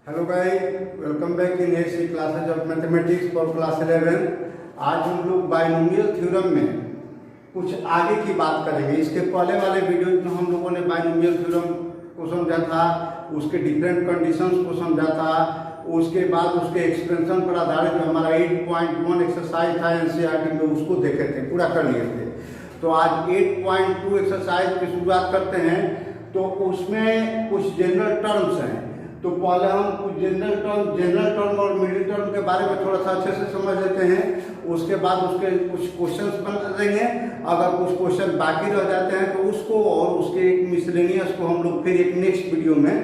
Hello guys, welcome back in AC classes of mathematics for class 11। आज हम लोग binomial theorem में कुछ आगे की बात करेंगे। इसके पहले वाले वीडियो में हम लोगों ने बाइनोमियल थ्योरम को समझा था, उसके डिफरेंट कंडीशंस को समझा था, उसके बाद उसके एक्सपेंशन पर आधारित जो हमारा 8.1 एक्सरसाइज था एनसीईआरटी में उसको देखे थे, पूरा कर लिए थे। तो आज 8.2 एक्सरसाइज की शुरुआत करते हैं। तो उसमें कुछ जनरल टर्म्स हैं, तो पहले हम कुछ जनरल टर्म और मिडिल टर्म के बारे में थोड़ा सा अच्छे से समझ लेते हैं। उसके बाद उसके कुछ क्वेश्चंस बनेंगे। अगर कुछ क्वेश्चन बाकी रह जाते हैं तो उसको और उसके एक मिसलेनियस को हम लोग फिर एक नेक्स्ट वीडियो में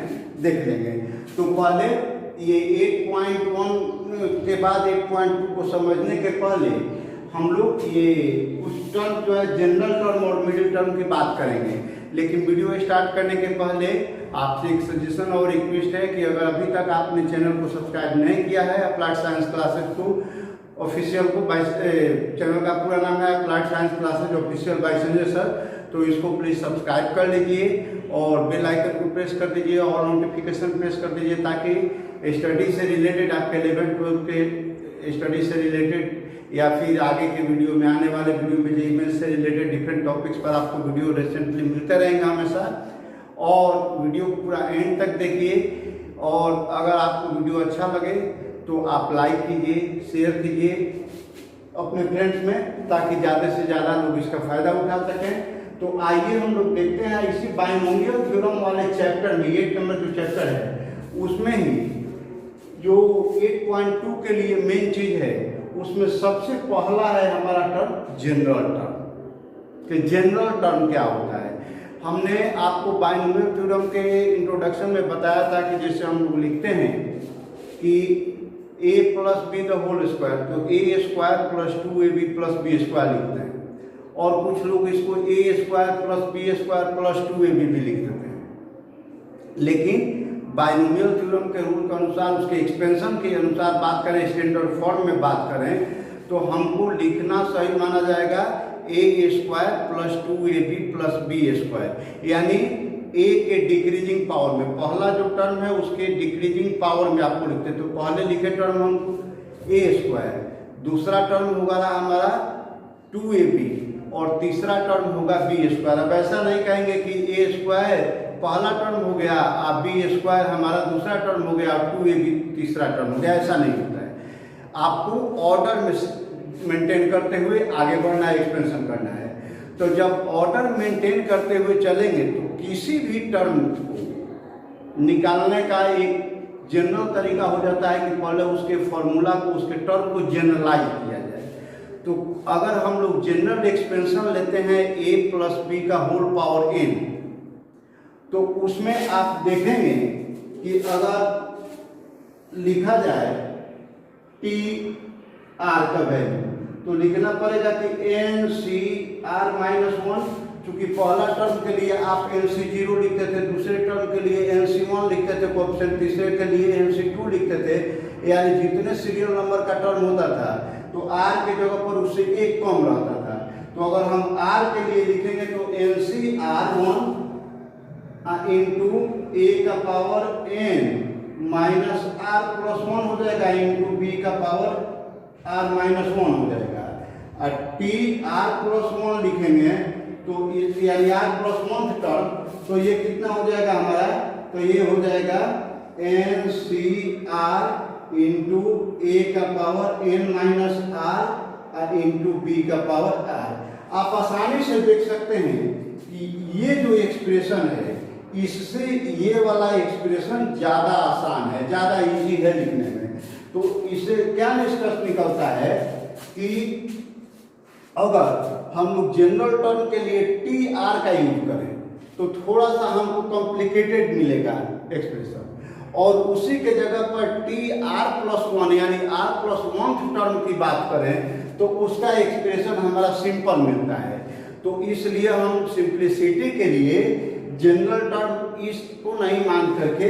देख लेंगे। तो पहले ये 8.1 के बाद 8.2 को समझने के पहले हम लोग ये कुछ टर्म जो है जनरल टर्म और मिडिल टर्म की बात करेंगे। लेकिन वीडियो स्टार्ट करने के पहले आपसे एक सजेशन और रिक्वेस्ट है कि अगर अभी तक आपने चैनल को सब्सक्राइब नहीं किया है, अप्लाइड साइंस क्लासेज को ऑफिशियल को चैनल का पूरा नाम है applied science classes official by Sanjay sir, तो इसको प्लीज़ सब्सक्राइब कर लीजिए और बेल आइकन को प्रेस कर दीजिए और नोटिफिकेशन प्रेस कर दीजिए, ताकि स्टडी से रिलेटेड आपके 11-12 के स्टडी से रिलेटेड या फिर आगे के वीडियो में आने वाले वीडियो में जीमेल से रिलेटेड डिफरेंट टॉपिक्स पर आपको वीडियो रिसेंटली मिलते रहेंगे हमेशा। और वीडियो को पूरा एंड तक देखिए, और अगर आपको वीडियो अच्छा लगे तो आप लाइक कीजिए, शेयर कीजिए अपने फ्रेंड्स में, ताकि ज़्यादा से ज़्यादा लोग इसका फ़ायदा उठा सकें। तो आइए हम लोग देखते हैं इसी बाइनोमियल थ्योरम वाले चैप्टर में, 8 नंबर जो चैप्टर है उसमें ही जो 8.2 के लिए मेन चीज़ है, उसमें सबसे पहला है हमारा टर्म जनरल टर्म। कि जनरल टर्म क्या होता है। हमने आपको बाइनोमियल थ्योरम के इंट्रोडक्शन में बताया था कि जैसे हम लोग लिखते हैं कि a plus B the whole square, तो a square plus 2ab plus B square लिखते हैं, और कुछ लोग इसको a square plus B square plus 2ab भी लिख देते हैं। लेकिन बाइनोमियल थ्योरम के रूल के अनुसार, उसके एक्सपेंशन के अनुसार बात करें, स्टैंडर्ड फॉर्म में बात करें, तो हमको लिखना सही माना जाएगा a square plus 2ab plus B square, यानी a के डिक्रीजिंग पावर में पहला जो टर्म है उसके डिक्रीजिंग पावर में आपको लिखते हैं। तो पहले लिखे टर्म हमको a स्क्वायर, दूसरा टर्म होगा हमारा 2ab और तीसरा टर्म होगा b स्क्वायर। अब ऐसा नहीं कहेंगे कि a स्क्वायर पहला टर्म हो गया और बी स्क्वायर हमारा दूसरा टर्म हो गया और 2ab तीसरा टर्म हो गया, ऐसा नहीं होता है। आपको ऑर्डर में मेंटेन करते हुए आगे बढ़ना है, एक्सपेंशन करना है। तो जब ऑर्डर मेंटेन करते हुए चलेंगे तो किसी भी टर्म को निकालने का एक जनरल तरीका हो जाता है कि पहले उसके फॉर्मूला को, उसके टर्म को जनरलाइज किया जाए। तो अगर हम लोग जनरल एक्सपेंशन लेते हैं a प्लस बी का होल पावर n, तो उसमें आप देखेंगे कि अगर लिखा जाए टी आर का वैल्यू, तो लिखना पड़ेगा कि एन सी आर माइनस 1। चूंकि पहला टर्म के लिए आप एन सी 0 लिखते थे, दूसरे टर्म के लिए एन सी 1 लिखते थे कोएफिशिएंट, तीसरे के लिए एन सी 2 लिखते थे। यानी जितने सीरियल नंबर का टर्म होता था तो आर के जगह पर उससे एक कम रहता था। तो अगर हम आर के लिए लिखेंगे तो N C R 1 into A का power N minus R plus 1 हो जाएगा, इंटू बी का पावर आर माइनस 1 हो जाएगा। और टी आर प्लस 1 लिखेंगे तो यानी आर प्लस 1 टर्म, तो ये कितना हो जाएगा हमारा, तो ये हो जाएगा N C R into A का पावर एन माइनस आर और इंटू बी का पावर आर। आप आसानी से देख सकते हैं कि ये जो एक्सप्रेशन है, इससे ये वाला एक्सप्रेशन ज़्यादा आसान है, ज़्यादा इजी है लिखने में। तो इससे क्या निष्कर्ष निकलता है कि अगर हम लोग जनरल टर्म के लिए टी आर का यूज करें तो थोड़ा सा हमको कॉम्प्लिकेटेड मिलेगा एक्सप्रेशन, और उसी के जगह पर टी आर प्लस 1 यानी आर प्लस 1 टर्म की बात करें तो उसका एक्सप्रेशन हमारा सिंपल मिलता है। तो इसलिए हम सिंप्लिसिटी के लिए जनरल टर्म इसको नहीं मान करके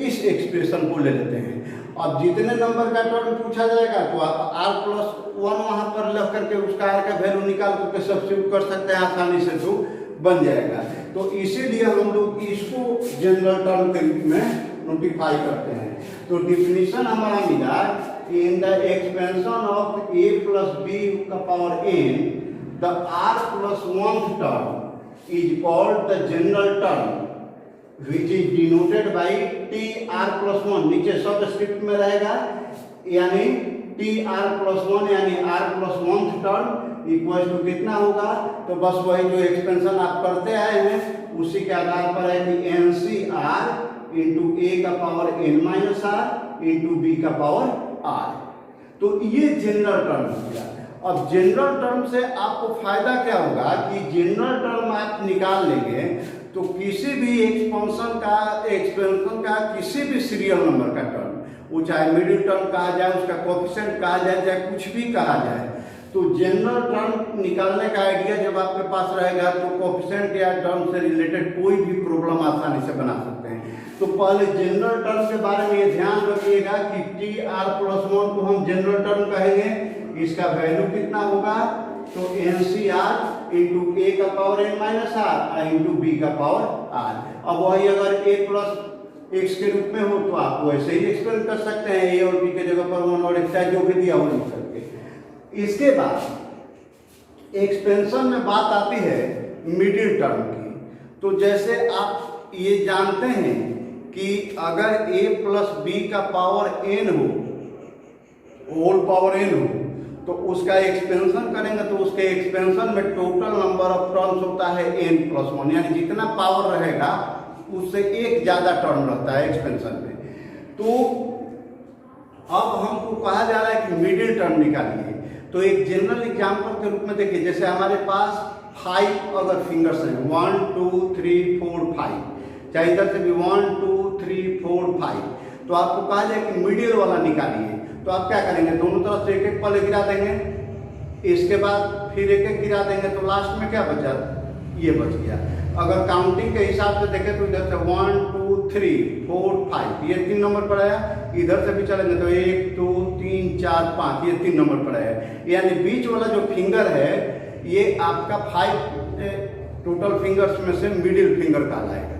इस एक्सप्रेशन को ले लेते हैं। अब जितने नंबर का टर्म पूछा जाएगा तो आप r प्लस 1 वहाँ पर लग करके उसका r का वैल्यू निकाल करके सब्स्टिट्यूट कर सकते हैं आसानी से, तो बन जाएगा। तो इसीलिए हम लोग इसको जनरल टर्म के रूप में नोटिफाई करते हैं। तो डिफिनीशन हमारा मिला in the expansion of a plus B का power n the r plus 1th term is called the general term which is denoted by T R plus 1। नीचे सब स्क्रिप्ट में रहेगा, यानी टी आर प्लस 1 यानी r plus 1th term equal to कितना होगा, तो बस वही जो एक्सपेंशन आप करते आए हैं उसी के आधार पर है कि N C R into A का power n minus R into B का पावर r। तो ये जनरल टर्म हो गया। अब जनरल टर्म से आपको फायदा क्या होगा कि जनरल टर्म आप निकाल लेंगे तो किसी भी एक्सपेंशन का किसी भी सीरियल नंबर का टर्म, वो चाहे मिडिल टर्म कहा जाए, उसका कोएफिशिएंट कहा जाए, चाहे कुछ भी कहा जाए, तो जनरल टर्म निकालने का आइडिया जब आपके पास रहेगा तो कोएफिशिएंट या टर्म से रिलेटेड कोई भी प्रॉब्लम आसानी से बना सकते हैं। तो पहले जनरल टर्म के बारे में ये ध्यान रखिएगा कि टी आर प्लस 1 को हम जनरल टर्म कहेंगे, इसका वैल्यू कितना होगा, तो N C R into A का power n minus R into B का पावर r। अब वही अगर a प्लस एक्स के रूप में हो तो आप वैसे ही एक्सपेंड कर सकते हैं, a और b के जगह पर 1 और x जो भी दिया हो लिख करके। इसके बाद एक्सपेंशन में बात आती है मिडिल टर्म की। तो जैसे आप ये जानते हैं कि अगर a प्लस बी का पावर n हो, होल पावर n हो, तो उसका एक्सपेंशन करेंगे तो उसके एक्सपेंशन में टोटल नंबर ऑफ टर्म्स होता है n प्लस 1, यानी जितना पावर रहेगा उससे एक ज्यादा टर्म रहता है एक्सपेंशन में। तो अब हमको कहा जा रहा है कि मिडिल टर्म निकालिए। तो एक जनरल एग्जांपल के रूप में देखिए, जैसे हमारे पास 5 अगर फिंगर्स हैं, 1 2 3 4 5, चाहे इधर से भी 1 2 3 4 5, तो आपको कहा जाए कि मिडिल वाला निकालिए। तो आप क्या करेंगे, दोनों तरफ से एक एक पहले गिरा देंगे, इसके बाद फिर एक एक गिरा देंगे, तो लास्ट में क्या बचा, ये बच गया। अगर काउंटिंग के हिसाब से देखें तो इधर से 1 2 3 4 5 ये 3 नंबर पर आया, इधर से भी चलेंगे तो 1 2 3 4 5 ये 3 नंबर पर आया, यानी बीच वाला जो फिंगर है ये आपका 5 टोटल फिंगर्स में से मिडिल फिंगर कहलाएगा।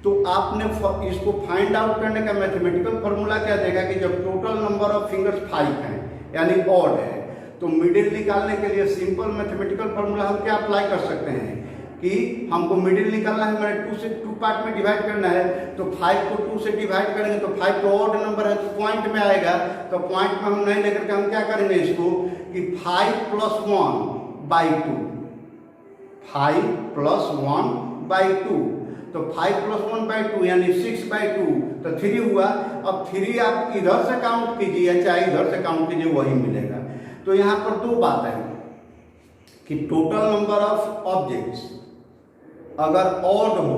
तो आपने इसको फाइंड आउट करने का मैथमेटिकल फॉर्मूला क्या देगा कि जब टोटल नंबर ऑफ फिंगर्स 5 हैं यानी ऑड है, तो मिडिल निकालने के लिए सिंपल मैथमेटिकल फॉर्मूला हम क्या अप्लाई कर सकते हैं कि हमको मिडिल निकालना है, हमारे 2 से 2 पार्ट में डिवाइड करना है, तो 5 को 2 से डिवाइड करेंगे तो 5 तो ऑड नंबर है तो पॉइंट में आएगा, तो पॉइंट में हम नहीं लेकर के हम क्या करेंगे इसको कि 5 प्लस 1 बाई 2, 5 प्लस 1 बाई 2, तो 5 प्लस 1 बाई 2 यानी 6 बाई 2, तो 3 हुआ। अब 3 आप इधर से काउंट कीजिए चाहे इधर से काउंट कीजिए वही मिलेगा। तो यहाँ पर 2 बात है कि टोटल नंबर ऑफ ऑब्जेक्ट्स अगर ऑड हो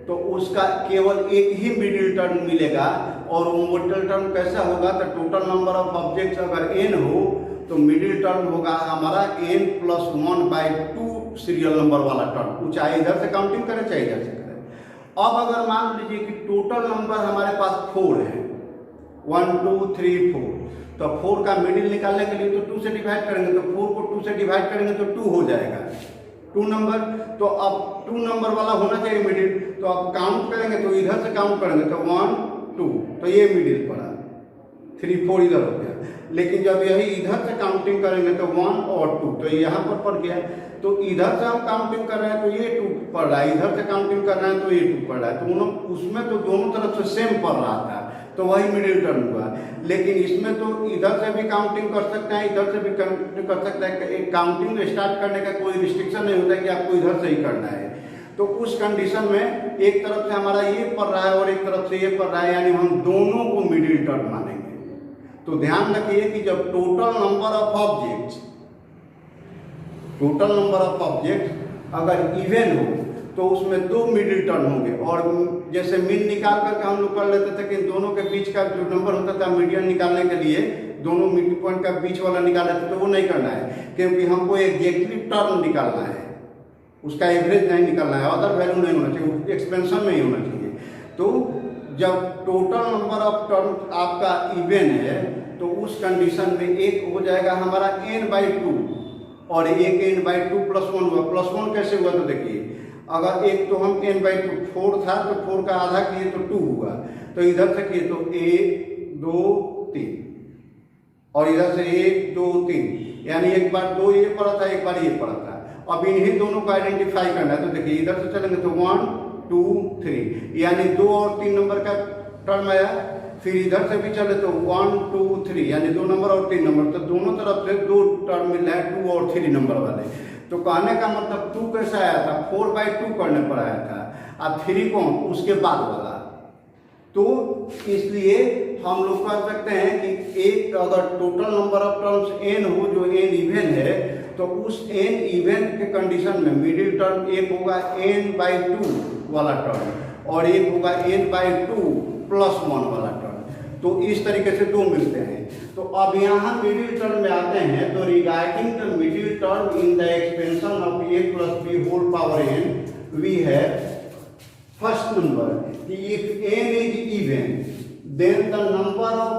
तो उसका केवल एक ही मिडिल टर्म मिलेगा, और वो मिडिल टर्म कैसा होगा, तो टोटल नंबर ऑफ ऑब्जेक्ट्स अगर n हो तो मिडिल टर्म होगा हमारा n plus 1 by 2 serial number वाला टर्म, चाहे इधर से काउंटिंग करें चाहे इधर से करें। अब अगर मान लीजिए कि टोटल नंबर हमारे पास 4 है, 1 2 3 4, तो 4 का मिडिल निकालने के लिए तो 2 से डिवाइड करेंगे, तो 4 को 2 से डिवाइड करेंगे तो 2 हो जाएगा, 2 नंबर। तो अब 2 नंबर वाला होना चाहिए मिडिल, तो आप काउंट करेंगे तो इधर से काउंट करेंगे तो 1 2, तो ये मिडिल पड़ा, 3 4 इधर हो गया। लेकिन जब यही इधर से काउंटिंग करेंगे तो 1 और 2, तो यहाँ पर पड़ गया। तो इधर से हम काउंटिंग कर रहे हैं तो ये 2 पड़ रहा है, इधर से काउंटिंग कर रहे हैं तो ये 2 पड़ रहा है, तो उसमें तो दोनों तरफ से सेम पड़ रहा था, तो वही मिडिल टर्म हुआ। लेकिन इसमें तो इधर से भी काउंटिंग कर सकते हैं, इधर से भी काउंटिंग कर सकते हैं, काउंटिंग स्टार्ट करने का कोई रिस्ट्रिक्शन नहीं होता कि आपको इधर से ही करना है। तो उस कंडीशन में एक तरफ से हमारा ये पड़ रहा है और एक तरफ से ये पड़ रहा है, यानी हम दोनों को मिडिल टर्म मानेंगे। तो ध्यान रखिए कि जब टोटल नंबर ऑफ ऑब्जेक्ट अगर इवन हो तो उसमें 2 मिडिल टर्म होंगे, और जैसे मीन निकाल करके हम लोग कर लेते थे कि दोनों के बीच का जो नंबर होता था मीडियन निकालने के लिए दोनों मिड पॉइंट का बीच वाला निकाल लेते थे, वो नहीं करना है, क्योंकि हमको एग्जैक्टली टर्म निकालना है, उसका एवरेज नहीं निकालना है, अदर वैल्यू नहीं होना चाहिए, एक्सपेंशन में ही होना चाहिए। तो जब टोटल नंबर ऑफ टर्म आपका इवन है तो उस कंडीशन में एक हो जाएगा हमारा n/2 और एक n/2 प्लस 1 हुआ। प्लस 1 कैसे हुआ, तो देखिए अगर एक तो हम n/2 4 था तो 4 का आधा किए तो 2 हुआ, तो इधर से किए तो 2 3 और इधर से 1 2 3, यानी एक बार 2 ये पड़ा था, एक बार ये पड़ा था। अब इन्हीं दोनों को आइडेंटिफाई करना है। तो देखिए इधर से चलेंगे तो 1 2 3, यानी 2 और 3 नंबर का टर्म आया। फिर इधर से भी चले तो 1 2 3, यानी 2 नंबर और 3 नंबर, तो दोनों तरफ से 2 टर्म मिल रहा है 2 और 3 नंबर वाले। तो कहने का मतलब 2 कैसा आया था, 4/2 करने पर आया था। अब 3 कौन, उसके बाद वाला। तो इसलिए हम लोग कह सकते हैं कि एक अगर total number of terms n हो जो n इवन है, तो उस n इवन के कंडीशन में मिडिल टर्म एक होगा n/2 वाला टर्म और एक होगा n/2 + 1 वाला टर्म। तो इस तरीके से 2 मिलते हैं। तो अब यहाँ मिडिल टर्म में आते हैं। तो regarding the middle term in the expansion of a + b whole power n, we have first number कि if n is even then the number of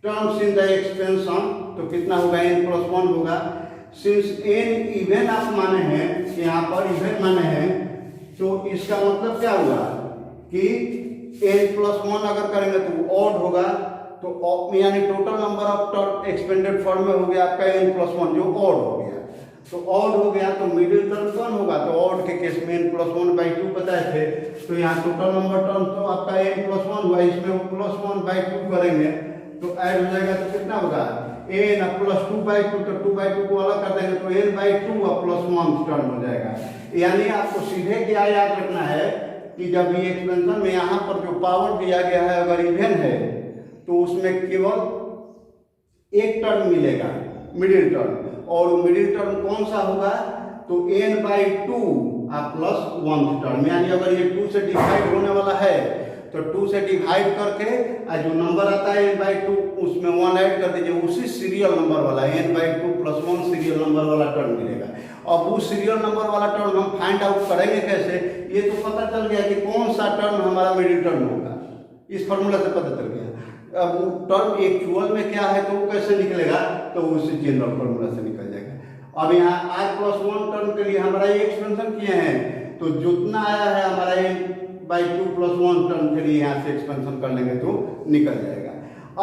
terms in the expansion, तो कितना होगा, n + 1 होगा। Since n even आप माने हैं, यहाँ पर इवन माने हैं, तो इसका मतलब क्या हुआ कि n + 1 अगर करेंगे तो ऑड होगा। तो यानी total number of term expanded form में हो गया आपका n + 1 जो ऑड हो गया। तो ऑड हो गया तो मिडिल टर्म कौन होगा, तो ऑड के केस में n + 1/2 बताए थे। तो यहाँ टोटल नंबर टर्म तो आपका n + 1 हुआ, इसमें +1/2 करेंगे तो ऐड हो जाएगा। तो कितना होगा, n + 2/2, तो 2/2 को अलग कर देंगे तो n/2 और +1 टर्म हो जाएगा। यानी आपको सीधे क्या याद रखना है कि जब ये एक्सपेंशन में यहाँ पर जो पावर दिया गया है अगर इवन है तो उसमें केवल एक टर्म मिलेगा मिडिल टर्म, और मिडिल टर्म कौन सा होगा, तो n/2 + 1 टर्म। यानी अगर ये 2 से डिवाइड होने वाला है तो 2 से डिवाइड करके जो नंबर आता है n/2 उसमें 1 ऐड कर दीजिए, उसी सीरियल नंबर वाला n/2 + 1 सीरियल नंबर वाला टर्म मिलेगा। अब उस सीरियल नंबर वाला टर्म हम फाइंड आउट करेंगे कैसे, ये तो पता चल गया कि कौन सा टर्म हमारा मिडिल टर्म होगा, इस फॉर्मूला से पता चल गया। अब वो टर्म एक्चुअल में क्या है तो वो कैसे निकलेगा, तो उसी जनरल फॉर्मूला से निकल जाएगा। अब यहाँ r + 1 टर्म के लिए हमारा ये एक्सपेंशन किए हैं, तो जितना आया है हमारा n/2 + 1 टर्म के लिए यहाँ से एक्सपेंशन कर लेंगे तो निकल जाएगा।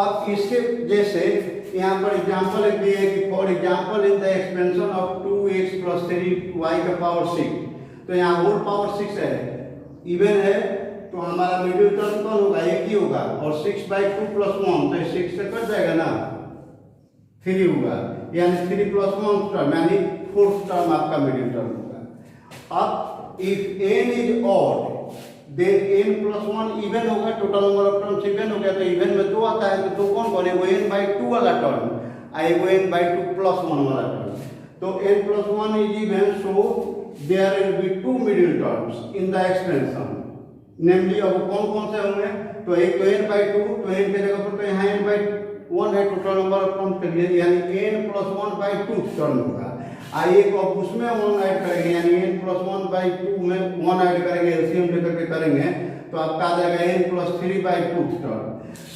अब इसके जैसे यहाँ पर एग्जाम्पल दिए है कि for example in the expansion of 2x + 3y⁴, तो यहाँ होल पावर 6 है, इवन है, तो हमारा मिडिल टर्म कौन होगा, एक ही होगा, और 6/2 + 1, तो 6 से कट जाएगा ना, 3 होगा, यानी 3 + 1 टर्म, यानी 4th टर्म आपका मिडिल टर्म होगा। अब if n is odd then n + 1 even होगा, total number of terms even हो गया, तो इवन में 2 आता है, तो 2 कौन कौन है, वो n/2 वाला टर्म आई, वो n/2 + 1 वाला टर्म। तो n + 1 is even, so there will be 2 middle terms in the expansion. Namely अब कौन कौन से होंगे, तो एक तो n/2, तो n के जगह पर तो यहाँ n/1 है टोटल नंबर ऑफ टर्म्स के लिए, यानी n + 1/2 टर्म होगा। एक अब उसमें 1 ऐड करेंगे, यानी n + 1/2 में 1 ऐड करेंगे, एलसीएम लेकर के करेंगे तो आपका आ जाएगा n + 3/2 टर्म।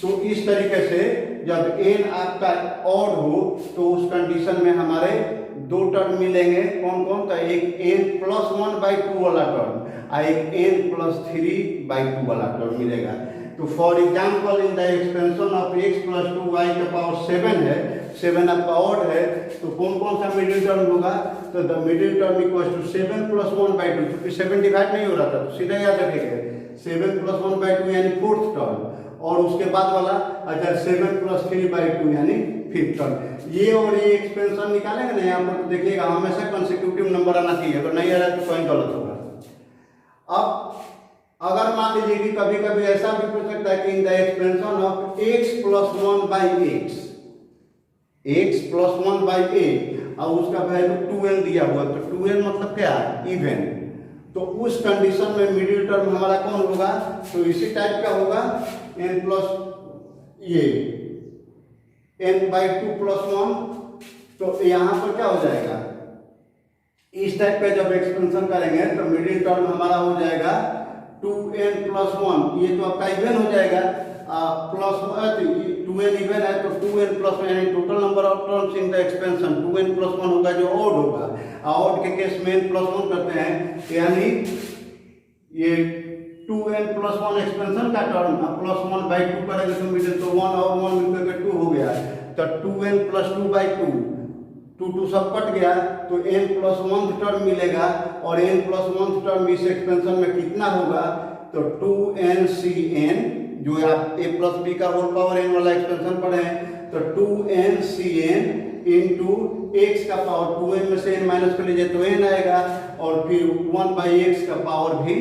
तो इस तरीके से जब n आपका ऑड हो तो उस कंडीशन में हमारे 2 टर्म मिलेंगे, कौन कौन, तो एक n + 1/2 वाला टर्म और एक n + 3/2 वाला टर्म मिलेगा। तो for example in the expansion of x + 2y⁴ है, 7 आपका ऑड है, तो कौन कौन सा मिडिल टर्म होगा, तो द मिडिल टर्म = 7 + 1/2, क्योंकि 7 डिवाइड नहीं हो रहा था, तो सीधा याद रखेंगे 7 + 1/2 यानी 4th टर्म, और उसके बाद वाला अगर 7 + 3/2 यानी 5th टर्म। ये और ये एक्सपेंशन निकालेंगे ना यहाँ पर, तो देखिएगा हमेशा कंसेक्यूटिव नंबर आना चाहिए, अगर नहीं आ रहा है तो कहीं गलत होगा। अब अगर मान लीजिए कि कभी कभी ऐसा भी पूछ सकता है कि in the expansion of x + 1/x, x + 1/a और उसका वैल्यू 2n दिया हुआ, तो 2n मतलब क्या, इवन, तो उस कंडीशन में मिडिल टर्म हमारा कौन होगा, तो इसी टाइप का होगा n + ये n/2 + 1, तो यहाँ पर क्या हो जाएगा, इस टाइप का जब एक्सपेंशन करेंगे तो मिडिल टर्म हमारा हो जाएगा 2n + 1, ये तो आपका इवन हो जाएगा, प्लस 2n इवन है तो 2n + 1 यानी total number of terms in the expansion 2n + 1 होगा जो ऑड होगा। ऑड के केस में n + 1 करते हैं, यानी ये 2n+1 एक्सपेंशन का टर्म +1/2 करेंगे तो मिले तो 1 और 1 मिलकर के 2 हो गया, तो 2n+2/2, 2 सब कट गया तो n+1 टर्म मिलेगा, और n+1 टर्म इस एक्सपेंशन में कितना होगा, तो 2nCn, जो आप a+b का होल पावर n वाला एक्सपेंशन पढ़े हैं, तो 2nCn इंटू एक्स का पावर 2n में से n माइनस कर लीजिए तो n आएगा, और फिर 1/x का पावर भी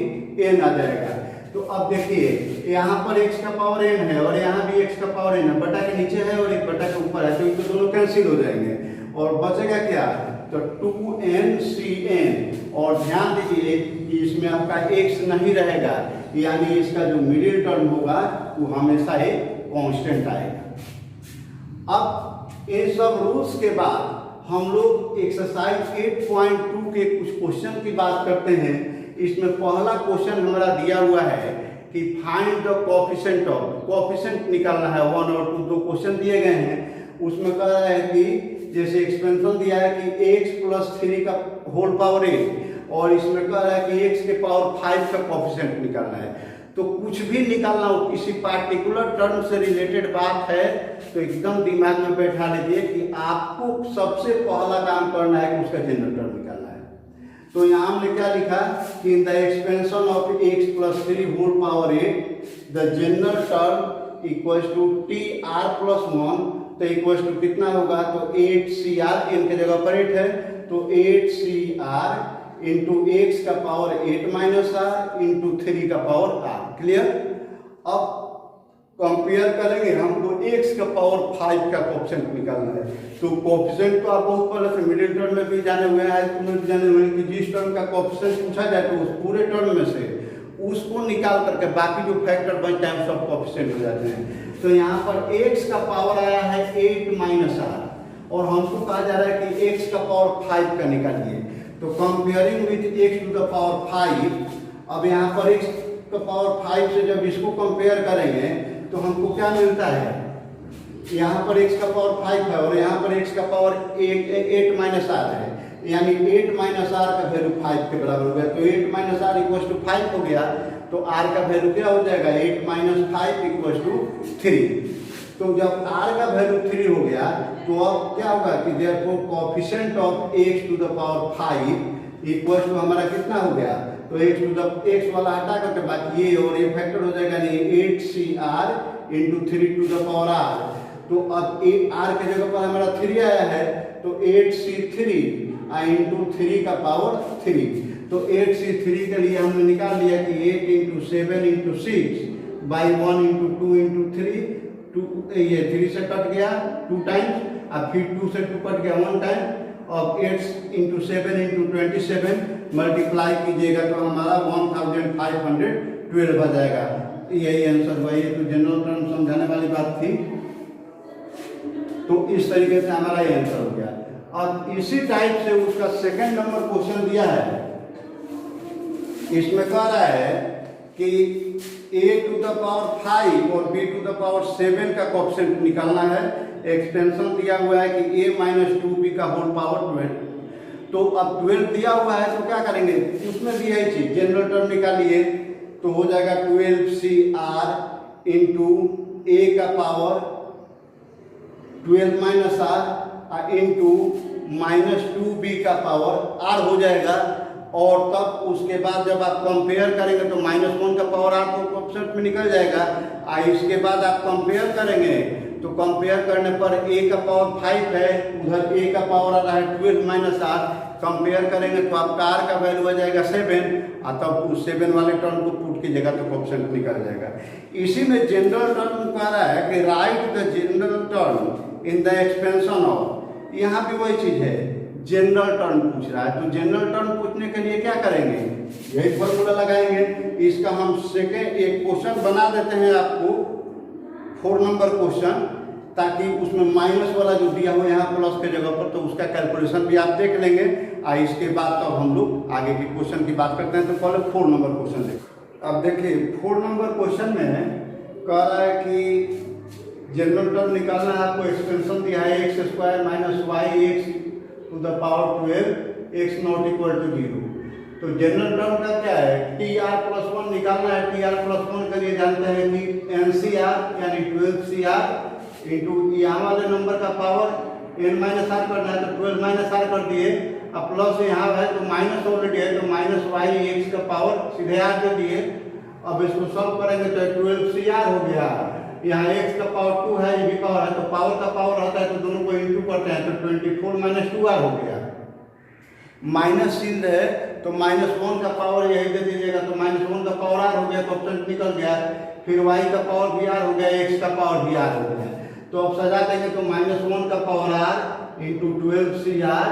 n आ जाएगा। तो अब देखिए यहाँ पर x का पावर n है और यहाँ भी x का पावर n है, बटा के नीचे है और एक बटा के ऊपर है, तो ये तो दोनों कैंसिल हो जाएंगे और बचेगा क्या, तो 2nCn, और ध्यान दीजिए कि इसमें आपका x नहीं रहेगा, यानी इसका जो मिडिल टर्म होगा वो हमेशा ही कांस्टेंट आएगा। अब इन सब रूल्स के बाद हम लोग एक्सरसाइज 8.2 के कुछ क्वेश्चन की बात करते हैं। इसमें पहला क्वेश्चन हमारा दिया हुआ है कि find the coefficient of, coefficient निकालना है 1 और 2, 2 क्वेश्चन दिए गए हैं। उसमें कह रहा है कि जैसे एक्सपेंशन दिया है कि x+3 का होल पावर 8, और इसमें कह रहा है कि x के पावर 5 का कोएफिशिएंट निकालना है। तो कुछ भी निकालना हो, किसी पार्टिकुलर टर्म से रिलेटेड बात है तो एकदम दिमाग में बैठा लीजिए कि आपको सबसे पहला काम करना है कि उसका जनरल टर्म निकालना है। तो यहाँ हमने क्या लिखा कि in the expansion of x+3 whole power 8 the general term equals to tr+1, तो इक्वल्स टू कितना होगा, तो 8cr, n के जगह पर 8 है तो 8cr इंटू एक्स का पावर 8 माइनस आर इंटू 3 का पावर आर। क्लियर। अब कंपेयर करेंगे, हमको x का पावर 5 का कोएफिशिएंट निकालना है। तो कोएफिशिएंट तो आप बहुत पहले से मिडिल टर्म में भी जाने हुए हैं, हाई में भी जाने हुए हैं कि जिस टर्म का कोएफिशिएंट पूछा जाए तो उस पूरे टर्म में से उसको निकाल करके बाकी जो फैक्टर बचते हैं सब कोएफिशिएंट हो जाते हैं। तो यहाँ पर x का पावर आया है 8 माइनस आर, और हमको कहा जा रहा है कि x का पावर 5 का निकालिए। तो comparing with x to the power 5, अब यहाँ पर x का पावर 5 से जब इसको कंपेयर करेंगे तो हमको क्या मिलता है, यहाँ पर x का पावर 5 है और यहाँ पर x का पावर 8 माइनस आर है, यानी 8 माइनस आर का वैल्यू 5 के बराबर हो गया। तो 8 माइनस आर इक्वल्स टू 5 हो गया, तो r का वैल्यू क्या हो जाएगा, 8 माइनस 5 इक्वल्स टू 3। तो जब r का वैल्यू 3 हो गया तो अब क्या होगा कि therefore coefficient of x to the power 5 equals to हमारा कितना हो गया, तो x टू द x वाला हटा करके बाकी ये और ये फैक्टर हो जाएगा, नहीं 8cr into 3 to the power r। तो अब r के जगह पर हमारा 3 आया है, तो 8c3 इंटू 3 का पावर 3। तो 8c3 के लिए हमने निकाल लिया कि 8 into 7 into 6 by 1 into 2 into 3, 2 ये 3 से कट गया 2 टाइम्स, अब फिर 2 से 2 कट गया 1 टाइम, अब 8 इंटू 7 इंटू 27 मल्टीप्लाई कीजिएगा तो हमारा 1512 आ जाएगा। यही आंसर हुआ। ये तो जनरल टर्म समझाने वाली बात थी, तो इस तरीके से हमारा ये आंसर हो गया। अब इसी टाइप से उसका सेकंड नंबर क्वेश्चन दिया है, इसमें कह रहा है कि a टू द पावर 5 और b टू द पावर 7 का कोएफिशिएंट निकालना है। एक्सटेंशन दिया हुआ है कि a माइनस 2b का होल पावर 12। तो अब 12 दिया हुआ है तो क्या करेंगे, उसमें भी यही चीज जनरल टर्म निकालिए, तो हो जाएगा 12cr इंटू a का power 12 minus R into minus 2b का पावर r हो जाएगा। और तब उसके बाद जब आप कंपेयर करेंगे तो -1 का पावर r तो कोएफिशिएंट में निकल जाएगा। इसके बाद आप कंपेयर करेंगे तो कंपेयर करने पर a का पावर 5 है, उधर a का पावर आ रहा है 12 माइनस r, कंपेयर करेंगे तो आपका r का वैल्यू आ जाएगा 7, और तब उस 7 वाले टर्म को पुट कीजिएगा तो कोएफिशिएंट निकल जाएगा। इसी में जनरल टर्म कह रहा है कि right the general term in the expansion of, यहाँ भी वही चीज है, जनरल टर्म पूछ रहा है। तो जनरल टर्म पूछने के लिए क्या करेंगे, यही फॉर्मूला लगाएंगे। इसका हम सेकेंड एक क्वेश्चन बना देते हैं आपको 4 नंबर क्वेश्चन, ताकि उसमें माइनस वाला जो दिया हुआ है यहाँ प्लस के जगह पर, तो उसका कैलकुलेशन भी आप देख लेंगे। इसके बाद तब हम लोग आगे के क्वेश्चन की बात करते हैं। तो पहले 4 नंबर क्वेश्चन देखिए। अब देखिए 4 नंबर क्वेश्चन में कह रहा है कि जनरल टर्म निकालना है, आपको एक्सपेंशन दिया है x² minus y x to the power 12 x not equal to 0। तो जनरल टर्म का क्या है, टी आर प्लस वन निकालना है। टी आर प्लस वन के लिए जानते हैं कि एन सी आर यानी 12CR इंटू यहाँ वाले नंबर का पावर एन माइनस आर करना है, तो 12 माइनस आर कर दिए। अब प्लस यहाँ है तो माइनस ऑलरेडी है, तो माइनस वाई एक्स का पावर सीधे आर दे दिए। अब इसको सॉल्व करेंगे तो 12CR हो गया। यहाँ x का पावर 2 है, ये भी पावर है, तो पावर का पावर रहता है तो दोनों को इंटू करते हैं, तो 24 माइनस 2r हो गया। माइनस चिन्ह है तो -1 का पावर यही दे दीजिएगा, तो -1 का पावर r हो गया, तो ऑप्शन निकल गया। फिर y का पावर भी r हो गया, x का पावर भी r हो गया। तो अब सजा देंगे तो -1 का power r into 12CR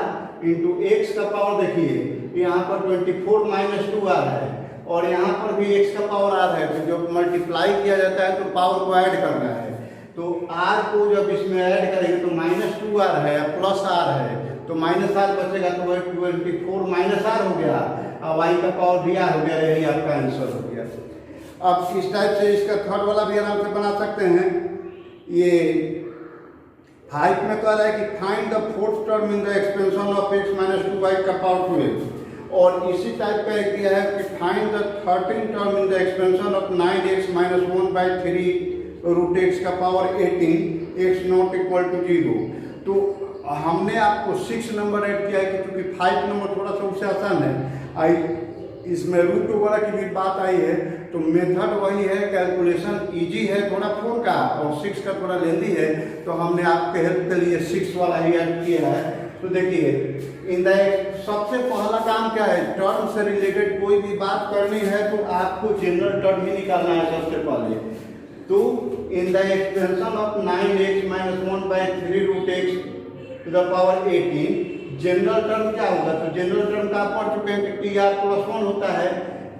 into x का पावर देखिए यहाँ पर 24 माइनस 2r है और यहाँ पर भी x का पावर r है, तो जब मल्टीप्लाई किया जाता है तो पावर को ऐड करना है। तो r को जब इसमें ऐड करेंगे तो -2r है प्लस r है, तो माइनस आर बचेगा, तो वह 24 माइनस आर हो गया और y का पावर भी r हो गया। यही आपका आंसर हो गया। अब इस टाइप से इसका थर्ड वाला भी आराम से बना सकते हैं। ये 5 में कह रहा है कि find the fourth term in the expansion of x minus 2y का पावर 12, और इसी टाइप का एक दिया है कि find the 13th term in the expansion of 9x minus 1/3 root x का power 18 x not equal to 0। तो हमने आपको 6 नंबर ऐड किया है कि क्योंकि 5 नंबर थोड़ा सा उससे आसान है। इसमें रूट वगैरह की भी बात आई है, तो मेथड वही है, कैलकुलेशन इजी है थोड़ा 4 का और 6 का थोड़ा लेंदी है, तो हमने आपके हेल्प के लिए 6 वाला ही ऐड किया है। तो देखिए इन द सबसे पहला काम क्या है, टर्म से रिलेटेड कोई भी बात करनी है तो आपको जनरल टर्म ही निकालना है सबसे पहले। तो in the expansion of 9x minus 1/3 root x to the power 18 general term क्या होगा, तो जनरल टर्म का आप पढ़ चुके हैं कि टी आर प्लस 1 होता है।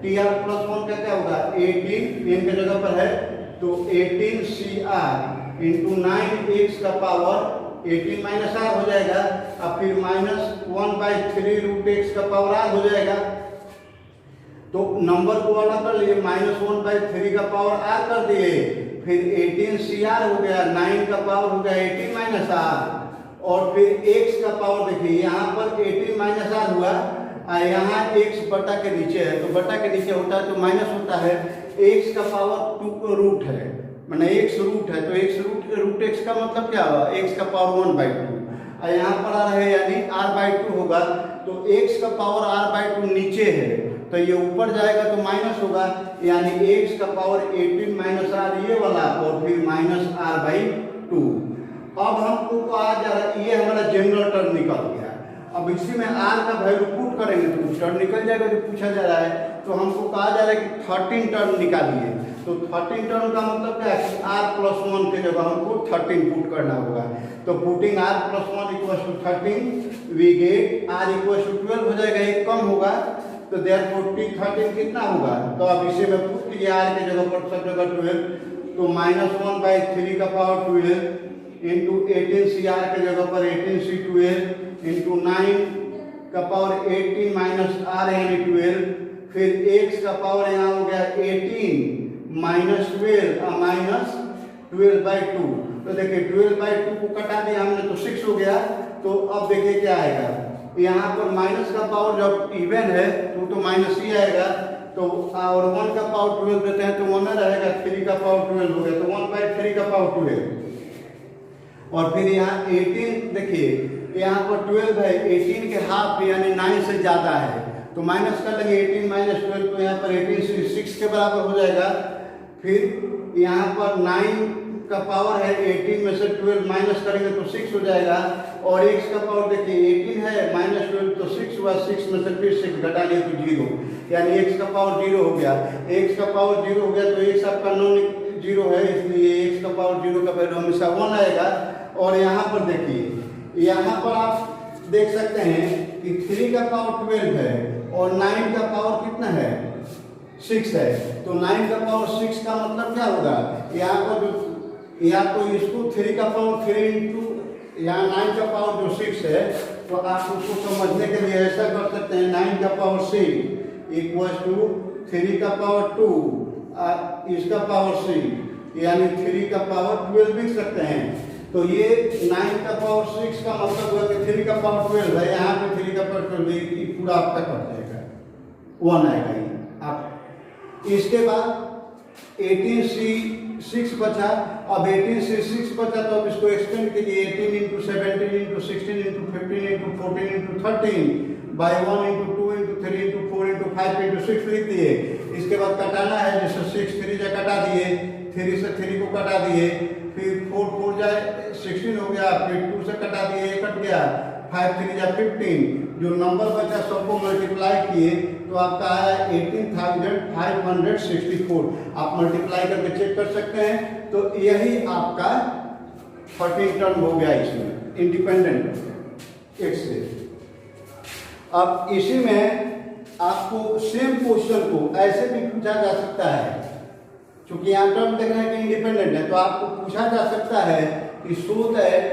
टी आर प्लस 1 का क्या होगा, 18 एन के जगह पर है तो 18CR इंटू 9x का पावर 18 माइनस आर हो जाएगा, और फिर -1/3 रूट x का पावर आर हो जाएगा। तो नंबर को अलग कर लिए, -1/3 का पावर आर कर दिए, फिर 18CR हो गया, 9 का पावर हो गया 18 माइनस आर, और फिर x का पावर देखिए यहाँ पर 18 माइनस आर हुआ, यहाँ x बटा के नीचे है, तो बटा के नीचे होता है तो माइनस होता है। x का पावर 2 रूट है, मैंने x रूट है, तो x रूट x का मतलब क्या हुआ, x का पावर 1/2, और यहाँ पर आ रहा है यानी r/2 होगा, तो x का पावर r/2 नीचे है तो ये ऊपर जाएगा तो माइनस होगा, यानी x का पावर 18 माइनस आर ये वाला और फिर -r/2। अब हमको कहा जा रहा है, ये हमारा जनरल टर्म निकल गया। अब इसी में r का वैल्यू पुट करेंगे तो टर्म निकल जाएगा जो पूछा जा रहा है। तो हमको कहा जा रहा है कि 13 टर्म निकालिए, तो 13 टर्म का मतलब क्या है, r प्लस 1 के जगह हमको 13 पुट करना होगा। तो putting r plus 1 equal to 13 we get r equal to 12 हो जाएगा, एक कम होगा, तो देयरफॉर 13 कितना होगा, तो अब इसे में पुट कीजिए r के जगह पर सब जगह 12, तो -1/3 का पावर 12 इंटू 18CR के जगह पर 18C12 इंटू 9 का पावर 18 माइनस आर यानी 12, फिर x का पावर यहाँ हो गया 18 माइनस 12 और माइनस 12/2। तो देखिए 12/2 को कटा दिया हमने तो 6 हो गया। तो अब देखिए क्या आएगा, यहाँ पर माइनस का पावर जब इवन है तो माइनस ही आएगा, तो और 1 का पावर 12 देते हैं तो 1 रहेगा, 3 का पावर 12 हो गया, तो 1/3 का पावर 12, और फिर यहाँ 18 देखिए यहाँ पर 12 है, 18 के हाफ यानी 9 से ज़्यादा है, तो माइनस कर लेंगे 18 माइनस 12, तो यहाँ पर 18 6 के बराबर हो जाएगा। फिर यहाँ पर 9 का पावर है, 18 में से 12 माइनस करेंगे तो 6 हो जाएगा, और x का पावर देखिए 18 है माइनस 12 तो 6 हुआ, 6 में से फिर 6 घटा लिए तो 0, यानी x का पावर 0 हो गया। x का पावर 0 हो गया तो x आपका नॉन 0 है, इसलिए x का पावर 0 का वैल्यू हमेशा 1 आएगा। और यहाँ पर देखिए, यहाँ पर आप देख सकते हैं कि 3 का पावर 12 है और 9 का पावर कितना है, 6 है, तो 9 का पावर 6 का मतलब क्या होगा, यहाँ पर जो या तो इसको 3 का पावर 3 इंटू यहाँ 9 का पावर जो 6 है, तो आप उसको समझने के लिए ऐसा कर सकते हैं, 9 का पावर 6 इक्वल टू 3 का पावर 2 इसका पावर 6 यानी 3 का पावर 12 लिख सकते हैं। तो ये 9 का पावर 6 का मतलब हुआ कि 3 का पावर 12 है, यहाँ पे 3 का पावर 12 पूरा आपका कट जाएगा। 1 आएगा ये। अब इसके बाद 18C6 बचा। अब 18C6 बचा तो अब इसको एक्सटेंड कीजिए 18 into 17 into 16 into 15 into 14 into 13 by 1 into 2 into 3 into 4 into 5 into 6 लिख दिए। इसके बाद कटाना है, जैसे 6 3 जा कटा दिए, 3 से 3 को कटा दिए, फिर 4 4 जाए 16 हो गया, फिर 2 से कटा दिए, कट गया, 5 3 जा 15। जो नंबर बचा सबको मल्टीप्लाई किए तो आपका आया 18,564। आप मल्टीप्लाई करके चेक कर सकते हैं। तो यही आपका 13 टर्म हो गया इसमें इंडिपेंडेंट एक्स से। अब इसी में आपको सेम क्वेश्चन को ऐसे भी पूछा जा सकता है, क्योंकि यहाँ टर्म देख रहे हैं कि इंडिपेंडेंट है, तो आपको पूछा जा सकता है कि show that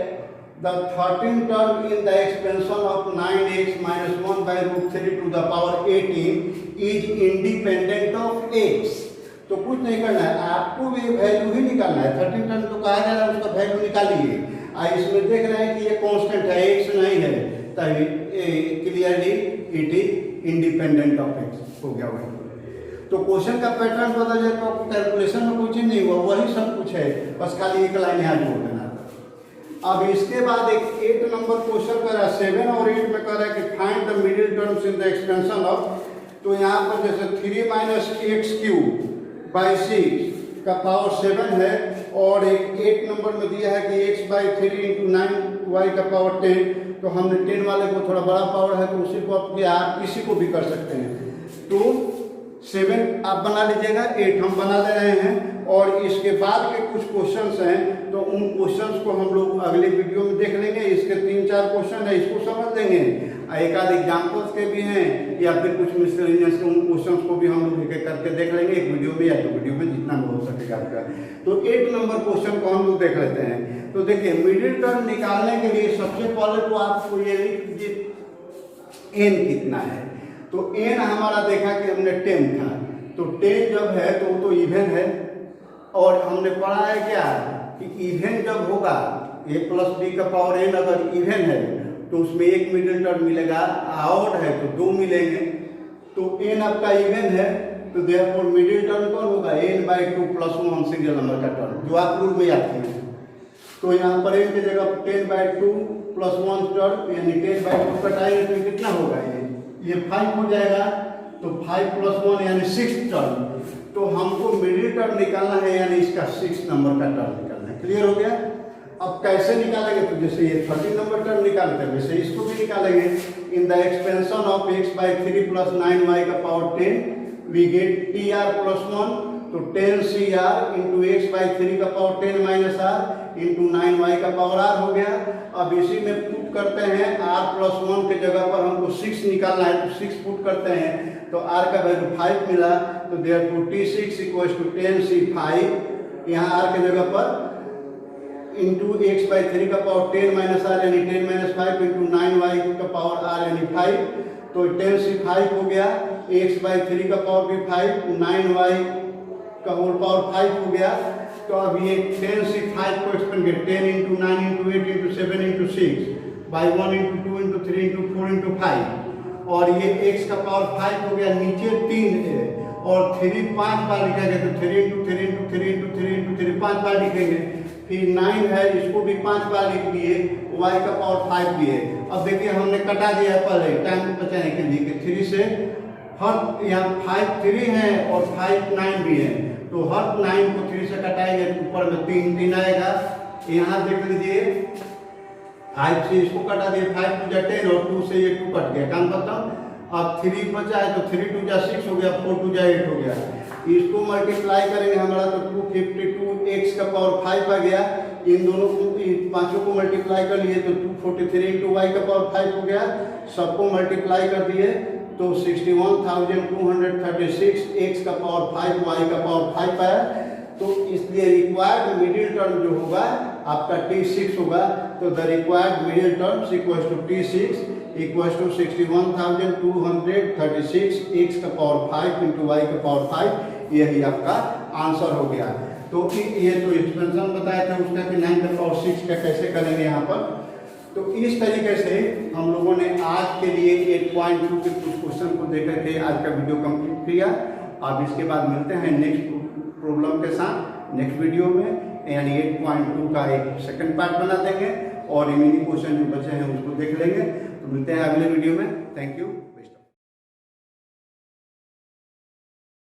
the 13 term in the expansion of 9x minus 1 by root 3 to the power 18 is independent of x। तो कुछ नहीं करना है, आपको भी वैल्यू ही निकालना है। 13 टर्म तो कहा जा रहा है उसका वैल्यू निकालिए। इसमें देख रहे हैं कि ये कांस्टेंट है, x नहीं है, तभी clearly it is independent of x हो गया वही। तो क्वेश्चन का पैटर्न बदल जाए तो कैलकुलेशन में कुछ नहीं हुआ, वही सब कुछ है, बस खाली एक लाइन यहाँ जोड़ देना। अब इसके बाद एक 8 नंबर क्वेश्चन कर रहा है, 7 और 8 में कह रहा है कि find the middle terms in the expansion of. तो यहाँ पर जैसे 3 माइनस एक्स क्यूब बाई 6 का पावर 7 है, और एक 8 नंबर में दिया है कि x बाई 3 इंटू 9y का पावर 10। तो हमने 10 वाले को थोड़ा बड़ा पावर है तो उसी को आप किसी को भी कर सकते हैं। तो 7 आप बना लीजिएगा, 8 हम बना ले रहे हैं। और इसके बाद के कुछ क्वेश्चंस हैं, तो उन क्वेश्चंस को हम लोग अगले वीडियो में देख लेंगे। इसके 3-4 क्वेश्चन है, इसको समझ लेंगे। एक आध एग्जाम्पल्स के भी हैं, या फिर कुछ मिसलेनियस के उन क्वेश्चंस को भी हम लोग एक करके देख लेंगे, एक वीडियो में या 2 वीडियो में, जितना हो सकेगा आपका। तो 8 नंबर क्वेश्चन को हम लोग देख लेते हैं। तो देखिए, मिडिल टर्म निकालने के लिए सबसे पहले तो आपको ये लिख दीजिए n कितना है। तो n हमारा देखा कि हमने 10 था, तो 10 जब है तो वो तो इवन है, और हमने पढ़ा है क्या कि इवन जब होगा a प्लस b का पावर n अगर इवन है तो उसमें एक मिडिल टर्म मिलेगा, ऑड है तो 2 मिलेंगे। तो n आपका इवन है, तो देयरफॉर मिडिल टर्म कौन होगा, n/2 प्लस 1 सीरियल नंबर का टर्म, जो आप रूल में याद किए। तो यहाँ पर n की जगह 10/2 प्लस 1 टर्म, यानी 10/2 कटाएंगे तो कितना होगा, ये 5 हो जाएगा। तो 5 प्लस 1 यानी 6 टर्म। तो हमको मिडिल टर्म निकालना है, यानी इसका 6 नंबर का टर्म निकालना है। क्लियर हो गया। अब कैसे निकालेंगे, तो जैसे ये 13 नंबर टर्म निकालते हैं वैसे इसको भी निकालेंगे। In the expansion of x by 3 plus 9y का power 10 we get tr plus 1। तो 10cr इंटू एक्स बाई 3 का power 10 minus r into 9y का पावर r हो गया। अब इसी में पुट करते हैं, r प्लस 1 के जगह पर हमको 6 निकालना है, तो 6 पुट करते हैं, तो r का वैल्यू 5 मिला। तो therefore t6 equals to 10c5, यहाँ r के जगह पर इंटू एक्स बाई 3 का पावर 10 माइनस r यानी 10 माइनस 5 इंटू 9y का पावर r यानी 5। तो 10c5 हो गया, एक्स बाई 3 का पावर भी 5, 9y का होल पावर 5 हो गया। तो अब ये 10c5 को एक्सपेंड किया, 10 into 9 into 8 into 7 into 6 by 1 into 2 into 3 into 4 into 5। और ये x का पावर 5 हो गया, नीचे 3 है और 3 5 बार लिखेंगे, तो 3 इंटू 3 इंटू 3 इंटू 3 इंटू 3 5 बार लिखेंगे। फिर 9 है, इसको भी 5 बार लिख दिए, y का पावर 5 भी है। अब देखिए हमने कटा दिया पहले टाइम बचाने के लिए कि 3 से हर यहाँ 5 3 है और 5 9 भी है, तो हर 9 को 3 से कटाएंगे तो ऊपर में 3 3 आएगा। यहाँ देख लीजिए 5 से इसको कटा दिए, 5 2 जा 10 और 2 से ये 2 कट गया, काम खत्म। अब 3 बचा है तो 3 2 जा 6 हो गया, 4 2 जा 8 हो गया। इसको मल्टीप्लाई करेंगे हमारा तो 252 x का पावर 5 आ गया। इन दोनों को पांचों को मल्टीप्लाई कर लिए तो 243 इंटू वाई का पावर 5 हो गया। सबको मल्टीप्लाई कर दिए तो 61,236 x का पावर 5 y का पावर 5 आया। तो इसलिए रिक्वायर्ड मिडिल टर्म जो होगा आपका T6 होगा। तो the required middle term equals to T6 equals to 61,236 x का पावर 5 इंटू वाई का पावर 5। यही आपका आंसर हो गया। तो ये तो एक्सपेंशन बताया था उसका कि 9 का पावर 6 का कैसे करेंगे यहाँ पर। तो इस तरीके से हम लोगों ने आज के लिए 8.2 के कुछ क्वेश्चन को देकर के आज का वीडियो कंप्लीट किया। अब इसके बाद मिलते हैं नेक्स्ट प्रॉब्लम के साथ नेक्स्ट वीडियो में, यानी 8.2 का एक सेकंड पार्ट बना देंगे और रिमेनिंग क्वेश्चन जो बचे हैं उसको देख लेंगे। तो मिलते हैं अगले वीडियो में। Thank you.